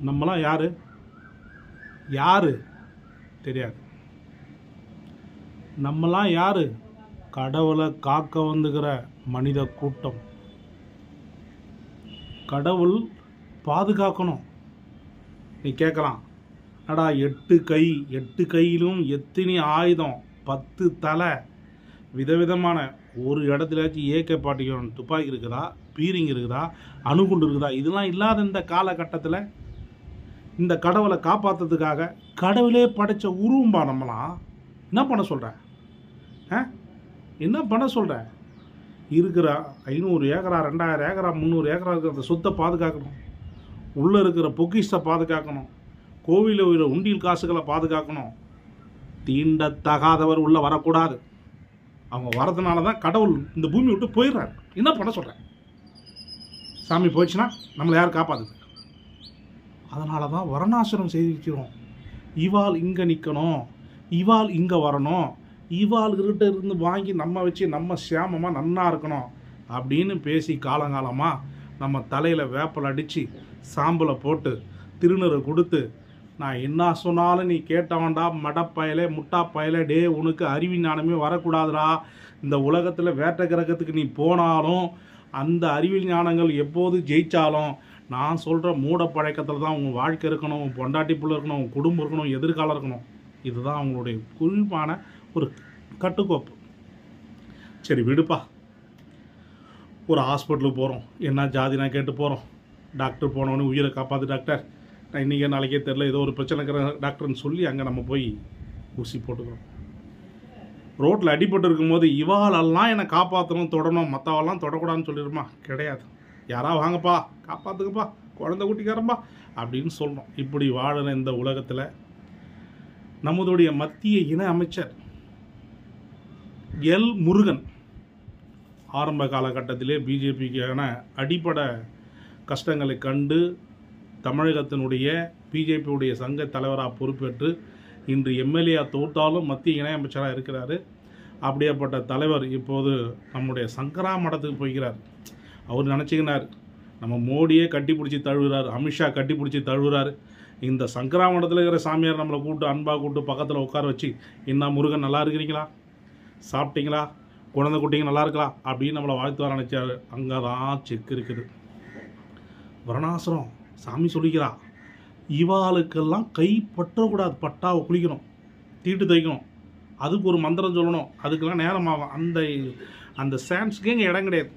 நம்மலாம் யார் யார் தெரியாது. நம்மலாம் யார்? கடவுளை காக்க வந்துக்கிற மனித கூட்டம். கடவுள் பாதுகாக்கணும். நீ கேட்கலாம், அடா 8 கை, 8 கையிலும் எத்தனை ஆயுதம், 10 தலை, விதவிதமான ஒரு இடத்துலாச்சும் AK-47 துப்பாக்கி இருக்குதா, பீரிங் இருக்குதா, அணுகுண்டு இருக்குதா? இதெல்லாம் இல்லாத இந்த காலகட்டத்தில் இந்த கடவுளை காப்பாற்றுறதுக்காக கடவுளே படைத்த உருவம்பா நம்மளாம். என்ன பண்ண சொல்கிற? என்ன பண்ண சொல்கிற? இருக்கிற 500 ஏக்கரா, 2000 ஏக்கரா, 300 ஏக்கரா இருக்கிற சொத்தை பாதுகாக்கணும். உள்ளே இருக்கிற பொக்கிஷத்தை பாதுகாக்கணும். கோவிலில் உள்ள உண்டியல் காசுகளை பாதுகாக்கணும். தீண்டத்தகாதவர் உள்ளே வரக்கூடாது. அவங்க வரதுனால தான் கடவுள் இந்த பூமி விட்டு போயிடுறாரு. என்ன பண்ண சொல்கிறேன்? சாமி போயிடுச்சுன்னா நம்மளை யார் காப்பாற்றுது? அதனால தான் வர்ணாசிரம் செய்து வைக்கிறோம். இவாள் இங்கே நிற்கணும், இவாள் இங்கே வரணும், இவாள்கிட்ட இருந்து வாங்கி நம்ம வச்சு நம்ம சேமமாக நன்னா இருக்கணும் அப்படின்னு பேசி காலங்காலமாக நம்ம தலையில் வேப்பல் அடித்து சாம்பலை போட்டு திருநரை கொடுத்து, நான் என்ன சொன்னாலும் நீ கேட்டவன்டா மடப்பயலே, முட்டாப்பயலே, டே உனக்கு அறிவு ஞானமே வரக்கூடாதுடா. இந்த உலகத்தில் வேட்ட கிரகத்துக்கு நீ போனாலும் அந்த அறிவியல் ஞானங்கள் எப்போது ஜெயித்தாலும் நான் சொல்கிற மூட பழக்கத்தில் தான் உங்கள் வாழ்க்கை இருக்கணும், உன் பொண்டாட்டி புள்ள இருக்கணும், உன் குடும்பம் இருக்கணும், எதிர்காலம் இருக்கணும். இதுதான் அவங்களுடைய குறிப்பான ஒரு கட்டுக்கோப்பு. சரி விடுப்பா, ஒரு ஹாஸ்பிட்டலுக்கு போகிறோம், என்ன ஜாதினா கேட்டு போகிறோம். டாக்டர் போனவொடனே உயிரை காப்பாற்று டாக்டர், நான் இன்றைக்கே நாளைக்கே தெரில, ஏதோ ஒரு பிரச்சனை இருக்கிற டாக்டர்னு சொல்லி அங்கே நம்ம போய் ஊசி போட்டுக்கிறோம். ரோட்டில் அடிபட்டு இருக்கும்போது இவாளெல்லாம் என்னை காப்பாற்றணும், தொடணும், மற்றவெல்லாம் தொடக்கூடாதுன்னு சொல்லிடுமா? கிடையாது. யாரா வாங்கப்பா, காப்பாற்றுங்கப்பா, குழந்தை குட்டிக்காரம்பா அப்படின்னு சொல்லணும். இப்படி வாழற இந்த உலகத்தில் நம்மளுடைய மத்திய இணை அமைச்சர் எல் முருகன் ஆரம்ப காலகட்டத்திலே பிஜேபிக்கான அடிப்படை கஷ்டங்களை கண்டு தமிழகத்தினுடைய பிஜேபியுடைய சங்க தலைவராக பொறுப்பேற்று இன்று எம்எல்ஏ தோற்றாலும் மத்திய இணையமைச்சராக இருக்கிறார். அப்படியேப்பட்ட தலைவர் இப்போது நம்முடைய சங்கரா மடத்துக்கு போய்கிறார். அவர் நினச்சிக்கினார் நம்ம மோடியே கட்டி பிடிச்சி தழுவுறார், அமித்ஷா கட்டி பிடிச்சி தழுவுறார், இந்த சங்கரா மடத்தில் இருக்கிற சாமியார் நம்மளை கூப்பிட்டு அன்பாக கூப்பிட்டு பக்கத்தில் உட்கார வச்சு, என்ன முருகன் நல்லா இருக்கிறீங்களா, சாப்பிட்டீங்களா, குழந்தை குட்டிங்க நல்லா இருக்கலாம் அப்படின்னு நம்மளை வாழ்த்து வர நினச்சார். அங்கே தான் செக் இருக்குது. வர்ணாசிரம் சாமி சொல்லிக்கிறா, இவாளுக்கெல்லாம் கை பற்றக்கூடாது, பட்டாவை குளிக்கணும், தீட்டு தைக்கணும், அதுக்கு ஒரு மந்திரம் சொல்லணும், அதுக்கெல்லாம் நேரம் ஆகும். அந்த சான்ஸுக்கே இங்கே இடம் கிடையாது.